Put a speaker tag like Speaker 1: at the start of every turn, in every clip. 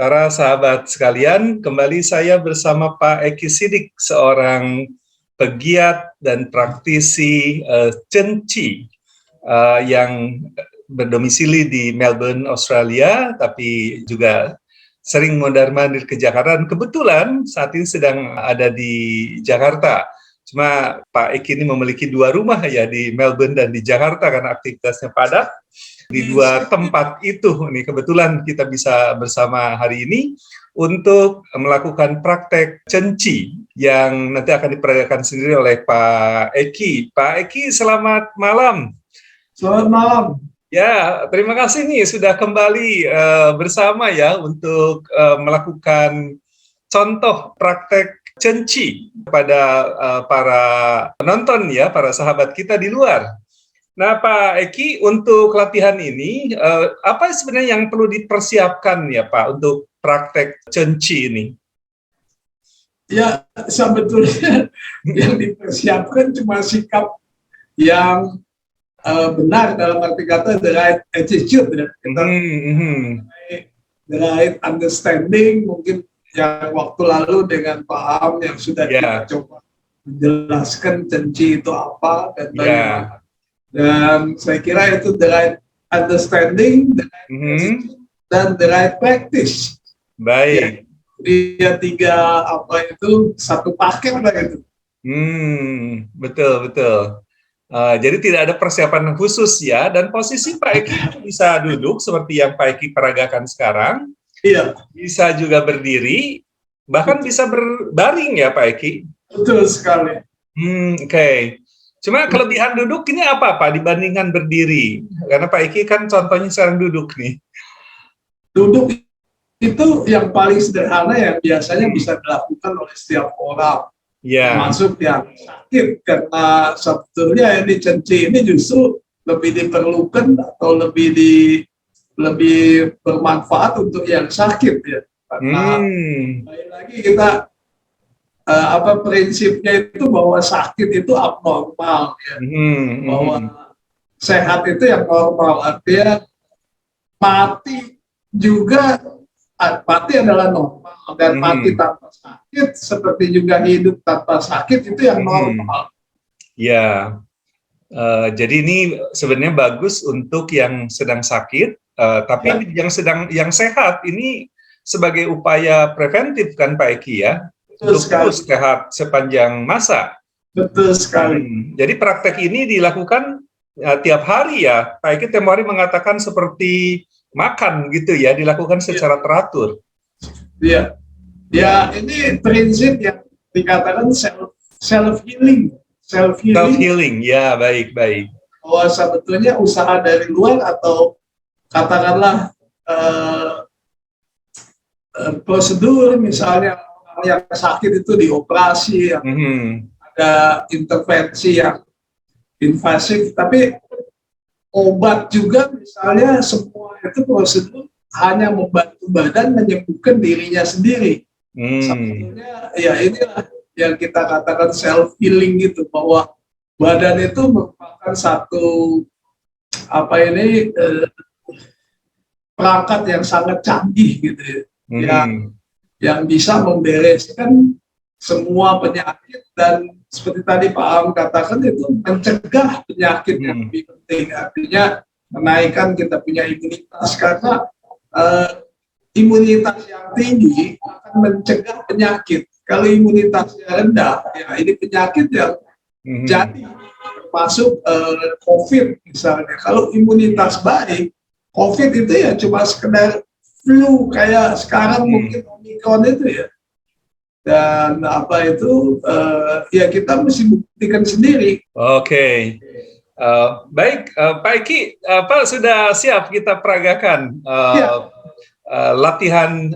Speaker 1: para sahabat sekalian, kembali saya bersama Pak Eki Sidik, seorang pegiat dan praktisi Chen Qi yang berdomisili di Melbourne, Australia, tapi juga sering mondar-mandir ke Jakarta, dan kebetulan saat ini sedang ada di Jakarta. Cuma Pak Eki ini memiliki 2 rumah ya, di Melbourne dan di Jakarta, karena aktivitasnya padat di 2 tempat itu. Nih kebetulan kita bisa bersama hari ini untuk melakukan praktek Chen Qi yang nanti akan diperagakan sendiri oleh Pak Eki. Pak Eki, selamat malam.
Speaker 2: Selamat malam.
Speaker 1: Ya, terima kasih nih sudah kembali bersama ya untuk melakukan contoh praktek Chen Qi kepada para penonton ya, para sahabat kita di luar. Nah, Pak Eki, untuk latihan ini, apa sebenarnya yang perlu dipersiapkan ya Pak untuk praktek Chen Qi ini?
Speaker 2: Ya, sebetulnya yang dipersiapkan cuma sikap yang benar, dalam arti kata the right attitude ya. Kita the right understanding, mungkin yang waktu lalu dengan Pak Am yang sudah kita coba menjelaskan Chen Qi itu apa dan bagaimana. Dan saya kira itu the right understanding, the right attitude, dan the right practice.
Speaker 1: Baik.
Speaker 2: Ya, dia 3 satu paket lah itu.
Speaker 1: Betul. Jadi tidak ada persiapan khusus ya, dan posisi Pak Eki bisa duduk seperti yang Pak Eki peragakan sekarang.
Speaker 2: Iya.
Speaker 1: Bisa juga berdiri, bahkan bisa berbaring ya Pak Eki.
Speaker 2: Betul sekali.
Speaker 1: Oke. Cuma kelebihan duduk ini apa Pak dibandingkan berdiri? Karena Pak Eki kan contohnya sekarang duduk nih.
Speaker 2: Duduk itu yang paling sederhana yang biasanya bisa dilakukan oleh setiap orang. Termasuk yang sakit, karena sebetulnya ini Chen Qi ini justru lebih diperlukan atau lebih bermanfaat untuk yang sakit ya. Karena lagi kita prinsipnya itu bahwa sakit itu abnormal ya. Bahwa sehat itu yang normal, artinya mati juga, mati adalah normal, dan mati tanpa sakit seperti juga hidup tanpa sakit itu yang normal.
Speaker 1: Ya, jadi ini sebenarnya bagus untuk yang sedang sakit, tapi yang sehat ini sebagai upaya preventif kan Pak Eki ya, untuk terus sehat sepanjang masa.
Speaker 2: Betul sekali.
Speaker 1: Jadi praktek ini dilakukan tiap hari ya, Pak Eki tiap hari mengatakan seperti makan gitu ya, dilakukan secara teratur.
Speaker 2: Iya. Ya, ini prinsip yang dikatakan self healing. Self healing,
Speaker 1: ya, baik.
Speaker 2: Bahwa sebetulnya usaha dari luar atau katakanlah prosedur, misalnya yang sakit itu dioperasi, ada intervensi yang invasif, tapi obat juga misalnya semua itu prosedur hanya membantu badan menyembuhkan dirinya sendiri. Sebetulnya ya inilah yang kita katakan self healing gitu, bahwa badan itu merupakan satu perangkat yang sangat canggih gitu ya, yang bisa membereskan semua penyakit, dan seperti tadi Pak Am katakan itu mencegah penyakit yang lebih penting, artinya menaikkan kita punya imunitas, karena imunitas yang tinggi akan mencegah penyakit. Kalau imunitasnya rendah, ya ini penyakit yang jadi, termasuk COVID misalnya. Kalau imunitas baik, COVID itu ya cuma sekedar flu kayak sekarang mungkin Omicron itu ya. Dan ya kita mesti buktikan sendiri.
Speaker 1: Oke. Baik, Pak Eki, sudah siap kita peragakan latihan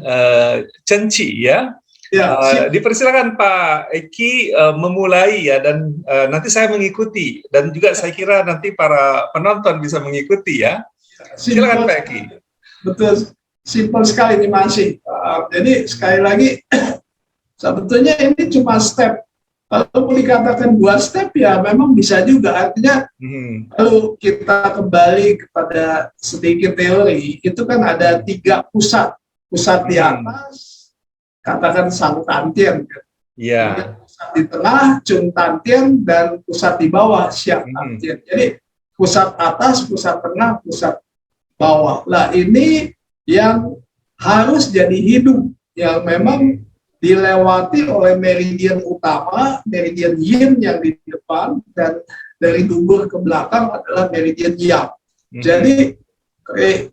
Speaker 1: Chen Qi ya? Dipersilakan Pak Eki memulai ya, dan nanti saya mengikuti, dan juga saya kira nanti para penonton bisa mengikuti ya. Silakan Pak Eki.
Speaker 2: Betul, simpel sekali ini masih. Jadi sekali lagi sebetulnya ini cuma step. Kalau dikatakan 2 step ya memang bisa juga. Artinya kalau kita kembali kepada sedikit teori, itu kan ada 3 pusat pusat di atas, katakan sang tantien.
Speaker 1: Ya.
Speaker 2: Pusat di tengah, cung tantien, dan pusat di bawah, siak tantien. Jadi pusat atas, pusat tengah, pusat bawah. Nah ini yang harus jadi hidup, yang memang dilewati oleh meridian utama, meridian yin yang di depan, dan dari dubur ke belakang adalah meridian yang. Jadi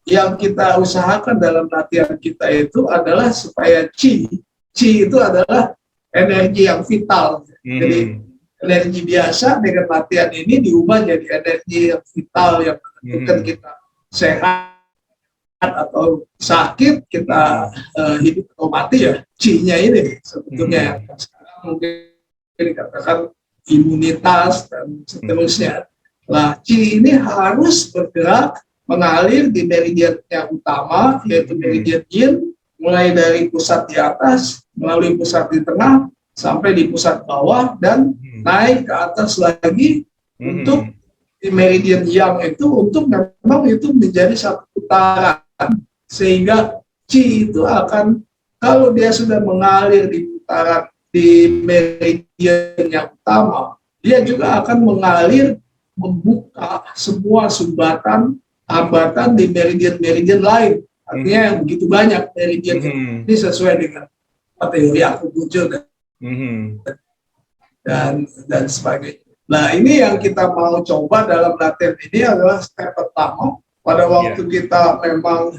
Speaker 2: yang kita usahakan dalam latihan kita itu adalah supaya chi itu adalah energi yang vital. Jadi energi biasa dengan latihan ini diubah jadi energi yang vital yang menentukan kita sehat atau sakit, kita hidup atau mati, ya chi-nya ini sebetulnya yang sekarang mungkin dikatakan imunitas dan seterusnya. Nah, chi ini harus bergerak mengalir di meridian yang utama, yaitu meridian yin, mulai dari pusat di atas, melalui pusat di tengah, sampai di pusat bawah, dan naik ke atas lagi untuk di meridian yang itu, untuk memang itu menjadi satu putaran, sehingga chi itu akan, kalau dia sudah mengalir di putaran di meridian yang utama, dia juga akan mengalir membuka semua sumbatan hambatan di meridian-meridian lain. Artinya yang begitu banyak meridian ini sesuai dengan teori akupunktur dan sebagainya. Nah, ini yang kita mau coba dalam latihan ini adalah step pertama. Pada waktu kita memang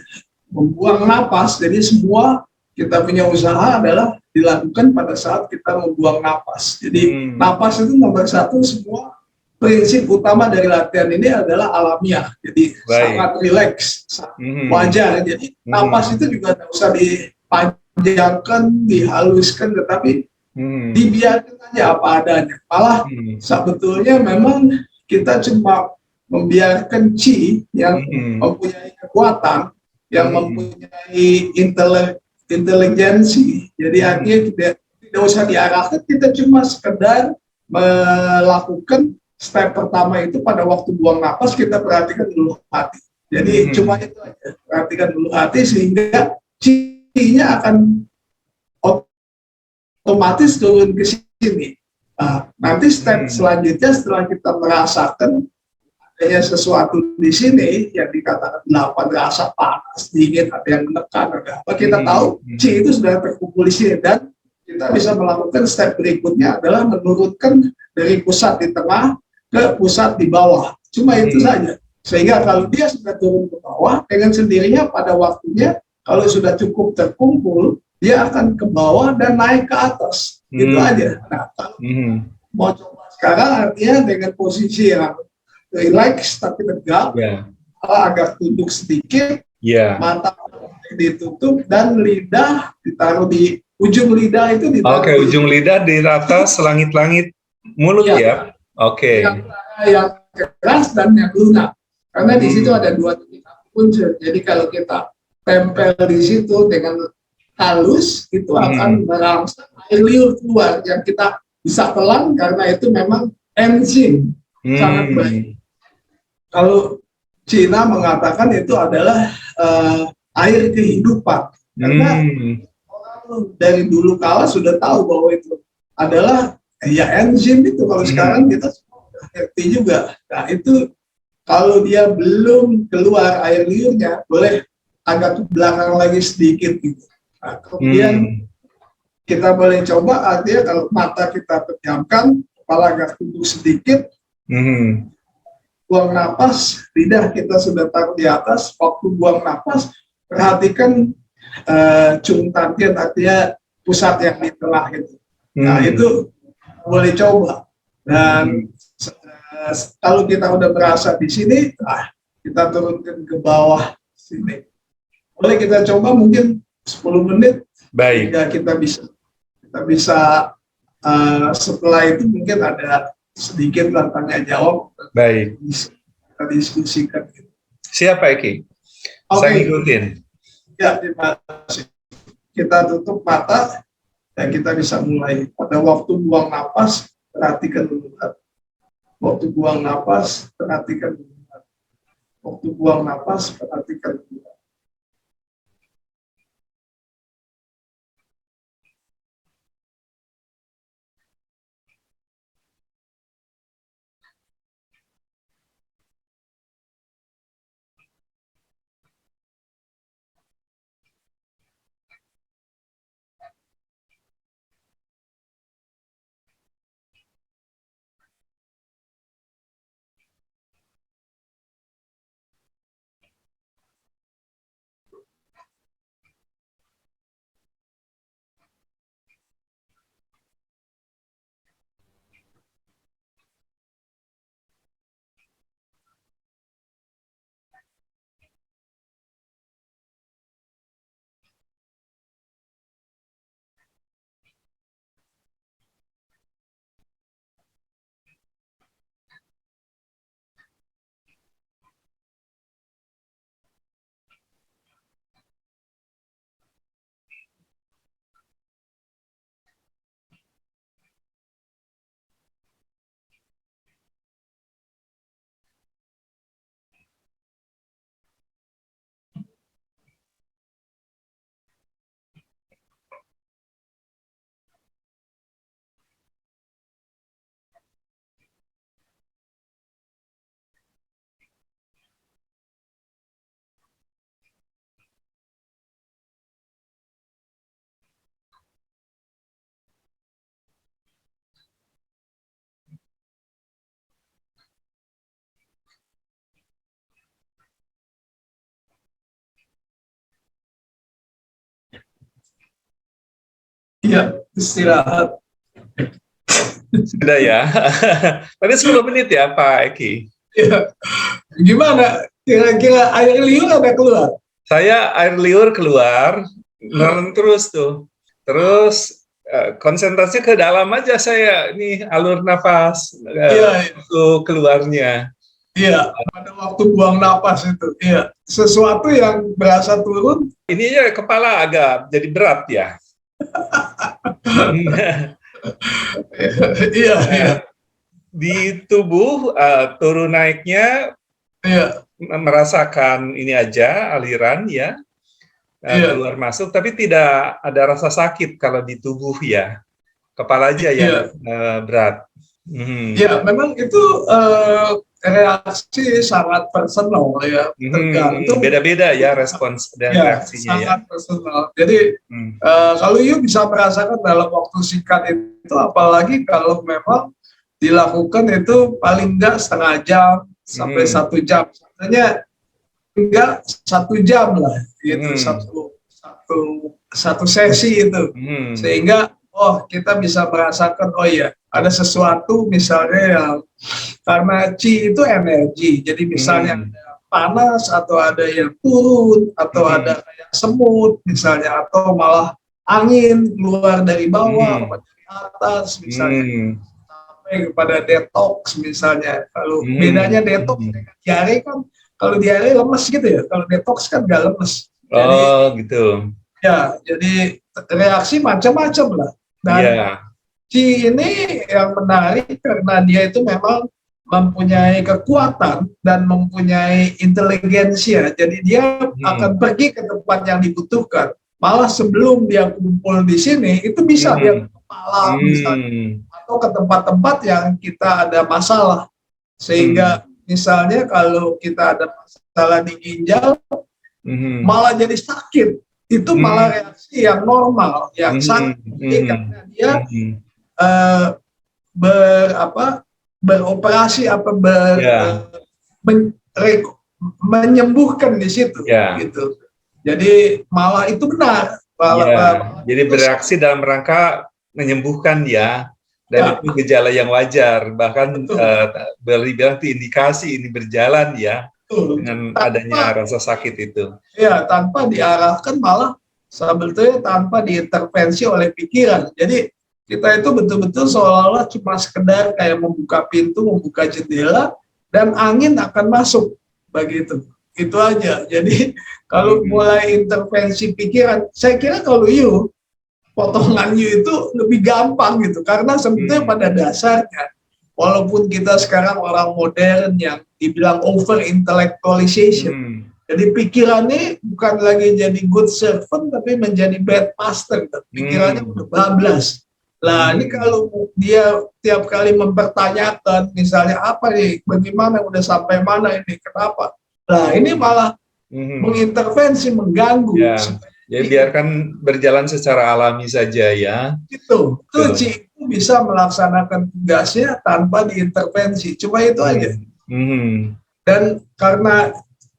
Speaker 2: membuang napas, jadi semua kita punya usaha adalah dilakukan pada saat kita membuang napas. Jadi napas itu nomor satu. Semua prinsip utama dari latihan ini adalah alamiah, jadi sangat rileks, wajar. Jadi napas itu juga tidak usah dipanjangkan, dihaluskan, tetapi dibiarkan aja apa adanya. Malah sebetulnya memang kita cuma membiarkan chi yang mempunyai kekuatan, yang mempunyai intelijensi. Jadi artinya tidak usah diarahkan, kita cuma sekedar melakukan step pertama itu pada waktu buang napas, kita perhatikan dulu hati. Jadi cuma itu aja, perhatikan dulu hati, sehingga chi-nya akan otomatis turun ke sini. Nah, nanti step selanjutnya setelah kita merasakan adanya sesuatu di sini yang dikatakan 8 rasa panas, dingin, ada yang menekan, ada apa, kita tahu chi itu sudah terkumpul di sini, dan kita bisa melakukan step berikutnya adalah menurunkan dari pusat di tengah ke pusat di bawah. Cuma itu saja. Sehingga kalau dia sudah turun ke bawah, dengan sendirinya pada waktunya, kalau sudah cukup terkumpul, dia akan ke bawah dan naik ke atas. Gitu aja. Nah, kalau mau coba sekarang, artinya dengan posisi yang relax tapi tegak, agak tunduk sedikit, mata ditutup, dan lidah ditaruh di ujung lidah itu.
Speaker 1: Oke, ujung lidah di atas langit-langit mulut ya. Oke.
Speaker 2: Yang keras dan yang lunak. Karena di situ ada 2 titik unsur. Jadi kalau kita tempel di situ dengan halus, itu akan merangsang air liur keluar yang kita bisa telan, karena itu memang enzim sangat baik. Kalau Cina mengatakan itu adalah air kehidupan. Karena orang dari dulu kala sudah tahu bahwa itu adalah enzim itu. Kalau sekarang kita ngerti juga. Nah, itu kalau dia belum keluar air liurnya, boleh agak ke belakang lagi sedikit gitu. Nah, kemudian kita boleh coba, artinya kalau mata kita pejamkan, kepala agak tunduk sedikit, buang napas, lidah kita sudah taruh di atas. Waktu buang napas, perhatikan cung tantien, artinya pusat yang di tengah itu. Nah, itu boleh coba. Dan kalau kita udah berasa di sini, kita turunkan ke bawah sini. Boleh kita coba mungkin 10 menit.
Speaker 1: Baik.
Speaker 2: Hingga kita bisa setelah itu mungkin ada sedikit tanya jawab.
Speaker 1: Baik.
Speaker 2: Kita diskusikan.
Speaker 1: Siap Pak Eki. Saya ngikutin.
Speaker 2: Ya, terima kasih. Kita tutup mata dan kita bisa mulai. Pada waktu buang napas, perhatikan dulu. Waktu buang napas, perhatikan dulu. Waktu buang napas, perhatikan dulu. Ya, istirahat.
Speaker 1: Sudah ya. Tadi 10 menit ya Pak Eki.
Speaker 2: Ya. Gimana? Kira-kira air liur ada keluar?
Speaker 1: Saya air liur keluar, nelen terus tuh. Terus konsentrasi ke dalam aja saya, ini alur nafas keluarnya.
Speaker 2: Iya, pada waktu buang napas itu. Iya, sesuatu yang berasa turun.
Speaker 1: Ini ya kepala agak jadi berat ya.
Speaker 2: Iya, iya.
Speaker 1: Di tubuh turun naiknya,
Speaker 2: Iya.
Speaker 1: merasakan ini aja aliran ya, keluar masuk, tapi tidak ada rasa sakit kalau di tubuh ya. Kepala aja yang berat.
Speaker 2: Ya, memang itu reaksi sangat personal ya, tergantung.
Speaker 1: Beda-beda ya respons dan reaksinya
Speaker 2: sangat personal. Jadi kalau you bisa merasakan dalam waktu singkat itu, apalagi kalau memang dilakukan itu paling enggak setengah jam sampai 1 jam. Sebenarnya enggak 1 jam lah, gitu, satu sesi itu, sehingga kita bisa merasakan ada sesuatu misalnya yang karena Qi itu energi, jadi misalnya ada panas atau ada yang turun atau ada kayak semut misalnya, atau malah angin keluar dari bawah dari atas misalnya, sampai kepada detox misalnya. Kalau bedanya detox dengan diare kan, kalau diare lemes gitu ya, kalau detox kan nggak lemes. Jadi,
Speaker 1: gitu.
Speaker 2: Ya, jadi reaksi macam-macam lah. Dan Qi ini yang menarik karena dia itu memang mempunyai kekuatan dan mempunyai inteligensia. Jadi dia akan pergi ke tempat yang dibutuhkan. Malah sebelum dia kumpul di sini, itu bisa dia ke kepala misalnya, atau ke tempat-tempat yang kita ada masalah. Sehingga misalnya kalau kita ada masalah di ginjal, malah jadi sakit. Itu malah reaksi yang normal, yang sakit, karena dia beroperasi atau menyembuhkan di situ, gitu. Jadi malah itu benar.
Speaker 1: Jadi bereaksi dalam rangka menyembuhkan ya, dan itu gejala yang wajar. Bahkan bilang itu indikasi ini berjalan ya, dengan adanya rasa sakit itu. Ya,
Speaker 2: tanpa diarahkan, malah sebetulnya tanpa diintervensi oleh pikiran. Jadi kita itu betul-betul seolah-olah cuma sekedar kayak membuka pintu, membuka jendela, dan angin akan masuk, begitu. Itu aja. Jadi kalau mulai intervensi pikiran, saya kira kalau potongan itu lebih gampang gitu, karena sebetulnya pada dasarnya, walaupun kita sekarang orang modern yang dibilang over intellectualization, jadi pikirannya bukan lagi jadi good servant, tapi menjadi bad master. Pikirannya udah bablas. Lah ini kalau dia tiap kali mempertanyakan, misalnya apa nih, bagaimana, udah sampai mana ini, kenapa? Lah ini malah mengintervensi, mengganggu.
Speaker 1: Jadi biarkan berjalan secara alami saja ya.
Speaker 2: Itu Qi bisa melaksanakan tugasnya tanpa diintervensi. Cuma itu aja. Dan karena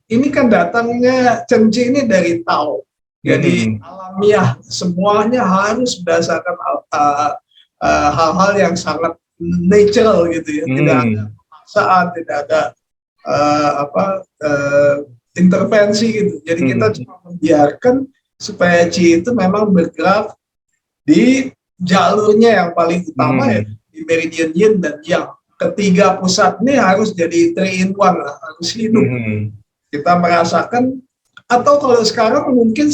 Speaker 2: ini kan datangnya Cenci ini dari Tao. Jadi alamiah, semuanya harus berdasarkan hal-hal yang sangat natural gitu ya. Tidak ada pemaksaan, tidak ada intervensi gitu. Jadi kita cuma membiarkan supaya Qi itu memang bergerak di jalurnya yang paling utama, ya, di meridian Yin dan Yang. Ketiga pusat ini harus jadi 3-in-1 lah, harus hidup. Kita merasakan, atau kalau sekarang mungkin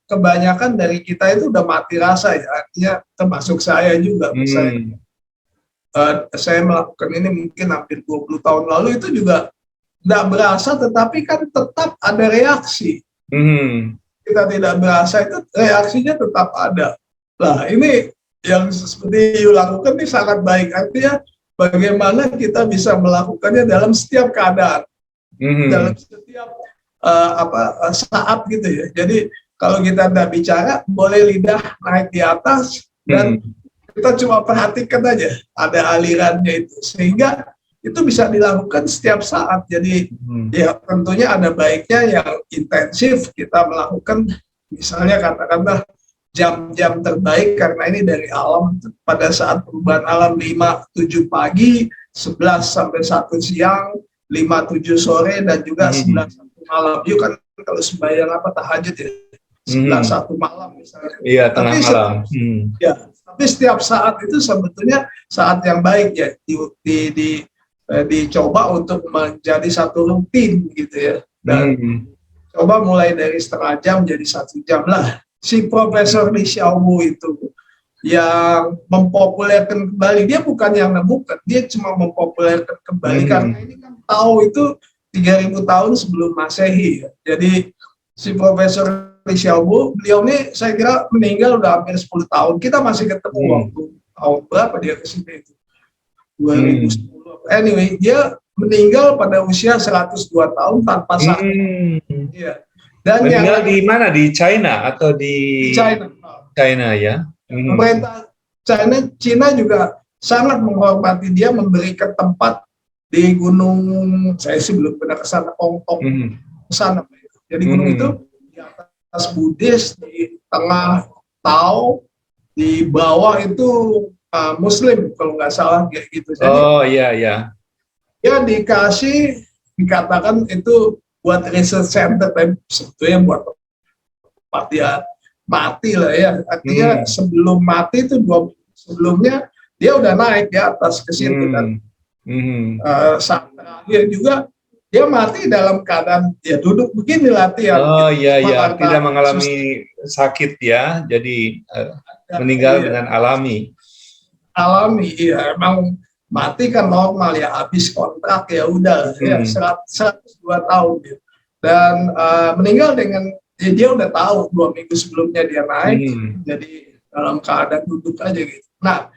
Speaker 2: kebanyakan dari kita itu udah mati rasa ya, artinya termasuk saya juga. Misalnya saya melakukan ini mungkin hampir 20 tahun lalu, itu juga tidak berasa, tetapi kan tetap ada reaksi. Kita tidak berasa, itu reaksinya tetap ada. Nah ini yang seperti you lakukan ini sangat baik, artinya bagaimana kita bisa melakukannya dalam setiap keadaan, dalam setiap saat gitu ya. Jadi kalau kita tidak bicara, boleh lidah naik di atas dan kita cuma perhatikan aja ada alirannya itu, sehingga itu bisa dilakukan setiap saat. Jadi ya tentunya ada baiknya yang intensif kita melakukan, misalnya katakanlah jam-jam terbaik karena ini dari alam pada saat perubahan alam 5-7 pagi, 11 sampai 1 siang, 5-7 sore, dan juga 11-1 malam. Yuk kan kalau sembahyang tahajud ya, 11-1 malam misalnya.
Speaker 1: Iya, tengah malam.
Speaker 2: Ya, tapi setiap saat itu sebetulnya saat yang baik ya, dicoba untuk menjadi satu rutin gitu ya. Dan coba mulai dari setengah jam jadi 1 jam lah. Si Profesor Li Xiaobo itu yang mempopulerkan kembali, dia bukan yang nemukan, dia cuma mempopulerkan kembali karena ini kan Tao itu 3000 tahun sebelum Masehi ya. Jadi si Profesor Li Xiaobo, beliau ini saya kira meninggal udah hampir 10 tahun. Kita masih ketemu waktu tahun berapa dia kesini itu? 2010. Anyway, dia meninggal pada usia 102 tahun tanpa sakit. Iya. Dan
Speaker 1: meninggal di mana? Di China atau di
Speaker 2: China?
Speaker 1: China ya.
Speaker 2: Pemerintah China juga sangat menghormati dia, memberikan tempat di gunung. Saya sih belum pernah ke sana, Hongkong ke sana. Jadi gunung itu di atas Buddhis, di tengah Tao, di bawah itu Muslim kalau nggak salah kayak gitu. Jadi,
Speaker 1: iya.
Speaker 2: Ya dikatakan itu buat research center, tapi sebetulnya buat tempat dia mati lah ya. Artinya sebelum mati itu 2 minggu sebelumnya dia udah naik di atas ke situ dan saat terakhir juga dia mati dalam keadaan dia duduk begini latihan.
Speaker 1: Iya, tidak mengalami sakit ya, jadi meninggal dengan alami.
Speaker 2: Iya, emang mati kan normal ya, habis kontrak ya udah ya 102 tahun gitu. Dan meninggal dengan dia udah tahu 2 minggu sebelumnya dia naik, jadi dalam keadaan duduk aja gitu. Nah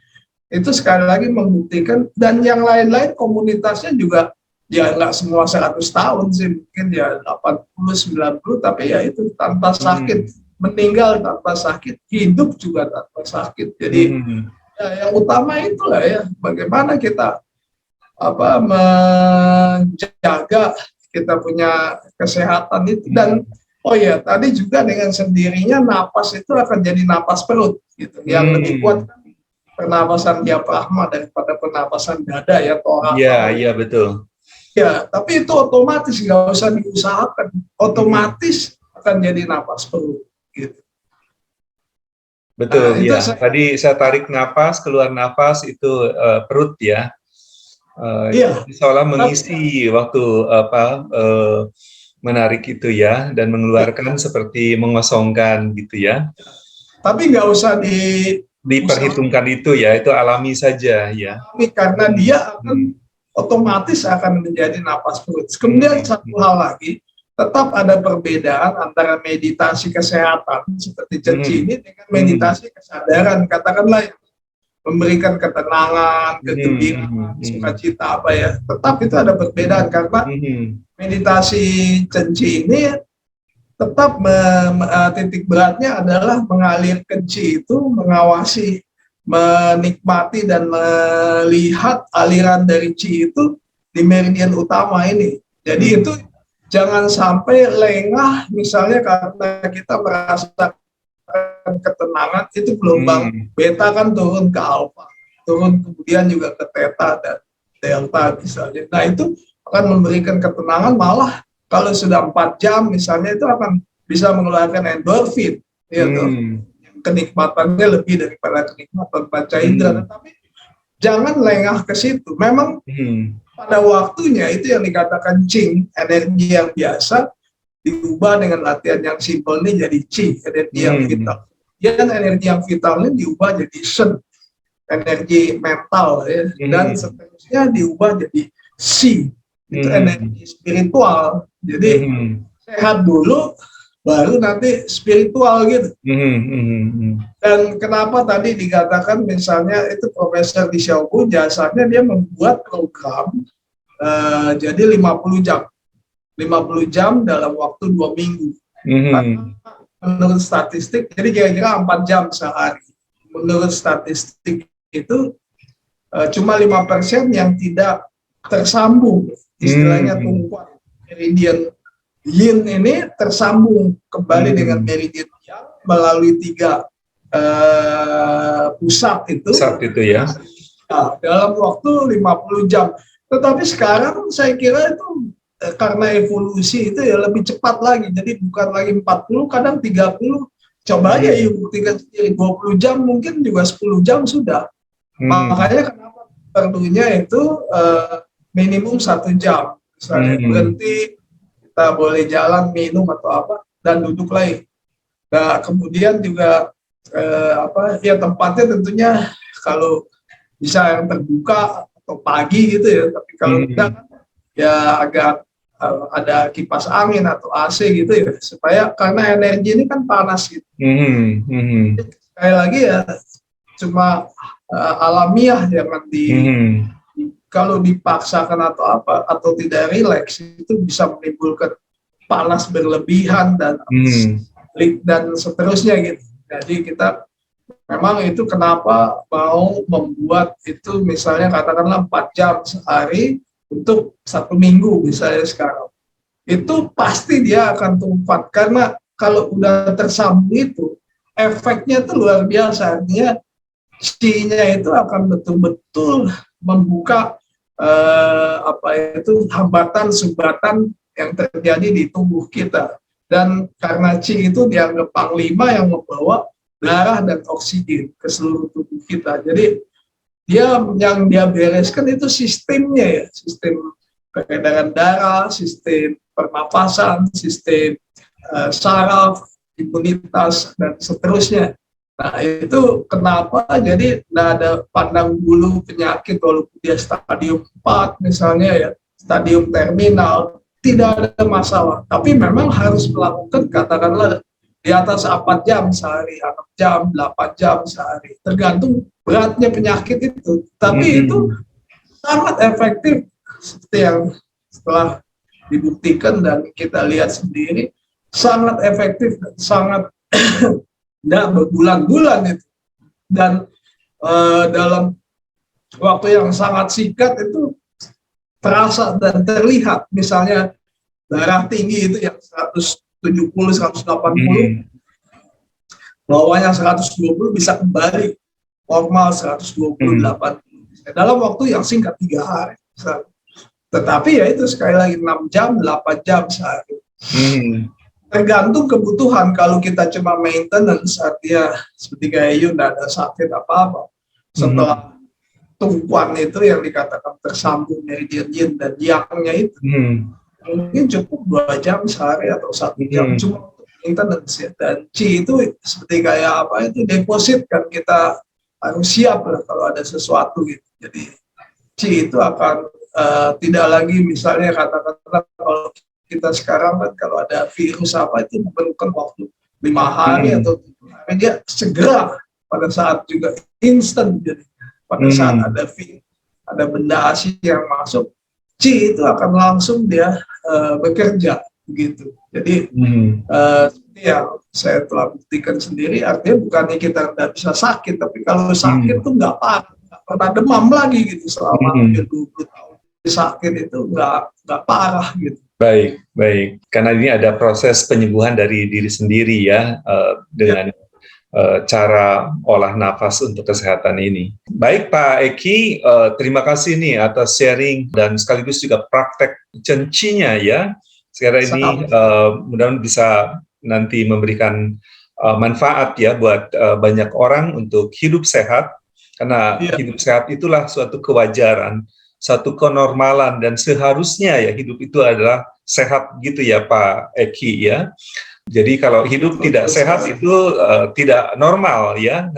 Speaker 2: itu sekali lagi membuktikan, dan yang lain-lain komunitasnya juga ya nggak semua 100 tahun sih, mungkin ya 80-90, tapi ya itu tanpa sakit, meninggal tanpa sakit, hidup juga tanpa sakit. Jadi ya, yang utama itulah ya, bagaimana kita menjaga kita punya kesehatan itu. Dan tadi juga dengan sendirinya napas itu akan jadi napas perut gitu, yang lebih kuat kan pernapasan diafragma daripada pernapasan dada ya, torak.
Speaker 1: Iya betul.
Speaker 2: Ya, tapi itu otomatis, nggak usah diusahakan, otomatis akan jadi napas perut gitu.
Speaker 1: Betul ya. Tadi saya tarik napas, keluar napas itu perut ya. Seolah mengisi waktu menarik itu ya, dan mengeluarkan seperti mengosongkan gitu ya.
Speaker 2: Tapi nggak usah
Speaker 1: diperhitungkan itu ya, itu alami saja ya.
Speaker 2: Karena dia akan otomatis akan menjadi napas perut. Kemudian satu hal lagi, tetap ada perbedaan antara meditasi kesehatan seperti Cenci ini dengan meditasi kesadaran, katakanlah memberikan ketenangan, kegembiraan, sukacita apa ya. Tetap itu ada perbedaan karena meditasi Cenci ini tetap titik beratnya adalah mengalirkan Qi itu, mengawasi, menikmati dan melihat aliran dari Qi itu di meridian utama ini. Jadi itu jangan sampai lengah, misalnya karena kita merasakan ketenangan, itu gelombang beta kan turun ke alfa, turun kemudian juga ke theta dan delta misalnya. Nah itu akan memberikan ketenangan, malah kalau sudah 4 jam misalnya itu akan bisa mengeluarkan endorfin, kenikmatannya lebih daripada kenikmatan panca indera. Tetapi jangan lengah ke situ. Memang pada waktunya itu yang dikatakan Qing, energi yang biasa diubah dengan latihan yang simpel ini jadi Qi, energi yang vital. Dan energi yang vital ini diubah jadi Shen, energi mental ya. Dan seterusnya diubah jadi Xi, itu energi spiritual. Jadi sehat dulu, baru nanti spiritual gitu. Dan kenapa tadi dikatakan misalnya itu Profesor Li Xiaobo jasanya dia membuat program jadi 50 jam. 50 jam dalam waktu 2 minggu. Karena menurut statistik, jadi kira-kira 4 jam sehari. Menurut statistik itu cuma 5% yang tidak tersambung, istilahnya tumpuan meridian yin ini tersambung kembali dengan meridian yang melalui 3 pusat itu.
Speaker 1: Pusat itu ya.
Speaker 2: Nah, dalam waktu 50 jam. Tetapi sekarang saya kira itu karena evolusi itu ya lebih cepat lagi. Jadi bukan lagi 40, kadang 30. Coba aja yuk buktikan 20 jam mungkin juga 10 jam sudah. Makanya kenapa perlunya itu minimum 1 jam. Misalnya berhenti, kita boleh jalan, minum atau apa, dan duduk lagi. Nah, kemudian juga ya tempatnya tentunya kalau bisa yang terbuka atau pagi gitu ya, tapi kalau tidak ya agak ada kipas angin atau AC gitu ya, supaya karena energi ini kan panas gitu. Sekali lagi ya cuma alamiah, jangan kalau dipaksakan atau apa atau tidak rileks itu bisa menimbulkan panas berlebihan dan seterusnya gitu. Jadi kita memang itu kenapa mau membuat itu misalnya katakanlah 4 jam sehari untuk 1 minggu misalnya sekarang. Itu pasti dia akan tumpat karena kalau udah tersambung itu efeknya itu luar biasa. Artinya Qi-nya itu akan betul-betul membuka hambatan sumbatan yang terjadi di tubuh kita. Dan karena Qi itu dianggap panglima yang membawa darah dan oksigen ke seluruh tubuh kita. Jadi yang dia bereskan itu sistemnya ya, sistem peredaran darah, sistem pernapasan, sistem saraf, imunitas dan seterusnya. Nah itu kenapa jadi tidak ada pandang bulu penyakit walaupun dia stadium 4 misalnya ya, stadium terminal, tidak ada masalah. Tapi memang harus melakukan katakanlah di atas 4 jam sehari, 6 jam, 8 jam sehari, tergantung beratnya penyakit itu. Tapi itu sangat efektif seperti yang setelah dibuktikan dan kita lihat sendiri, sangat efektif dan sangat tidak berbulan-bulan itu. Dan dalam waktu yang sangat singkat itu terasa dan terlihat. Misalnya darah tinggi itu yang 170, 180, bawahnya 120 bisa kembali normal 120, 80 dalam waktu yang singkat 3 hari. Tetapi ya itu sekali lagi 6 jam, 8 jam sehari. Tergantung kebutuhan. Kalau kita cuma maintenance, artinya seperti kayak Yun, tidak ada sakit apa-apa. Setelah tumpuan itu yang dikatakan tersambung meridian yin dan yang-nya itu, mungkin cukup 2 jam sehari atau 1 jam cuma untuk maintenance ya. Dan Qi itu seperti kayak apa itu deposit, kan kita harus siap lah kalau ada sesuatu gitu. Jadi Qi itu akan tidak lagi misalnya katakanlah kalau kita sekarang kan kalau ada virus apa itu memerlukan waktu 5 hari atau 7 hari, dia segera pada saat juga instan. Jadi pada saat ada benda asing yang masuk, Qi itu akan langsung dia bekerja begitu. Jadi seperti yang saya telah buktikan sendiri, artinya bukannya kita tidak bisa sakit, tapi kalau sakit tuh nggak pernah demam lagi gitu selama hampir 20 tahun. Sakit itu nggak parah gitu.
Speaker 1: Baik. Karena ini ada proses penyembuhan dari diri sendiri ya, dengan cara olah nafas untuk kesehatan ini. Baik Pak Eki, terima kasih nih atas sharing dan sekaligus juga praktek Chen Qi-nya ya. Sekarang ini mudah-mudahan bisa nanti memberikan manfaat ya buat banyak orang untuk hidup sehat, karena hidup sehat itulah suatu kewajaran, satu kenormalan, dan seharusnya ya hidup itu adalah sehat gitu ya Pak Eki ya. Jadi kalau hidup tidak sehat itu tidak normal ya.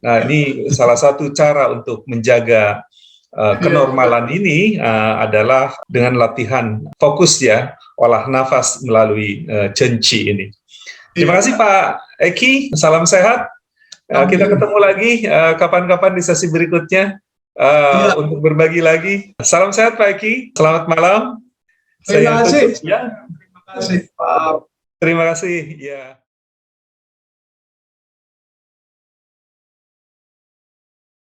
Speaker 1: Nah ini salah satu cara untuk menjaga kenormalan ini adalah dengan latihan fokus ya, olah nafas melalui Chen Qi ini. Terima kasih Pak Eki, salam sehat. Kita ketemu lagi kapan-kapan di sesi berikutnya untuk berbagi lagi. Salam sehat Pak Eki, selamat malam.
Speaker 2: Terima kasih.
Speaker 1: Ya.
Speaker 2: Terima kasih Pak.
Speaker 1: Terima kasih. Ya.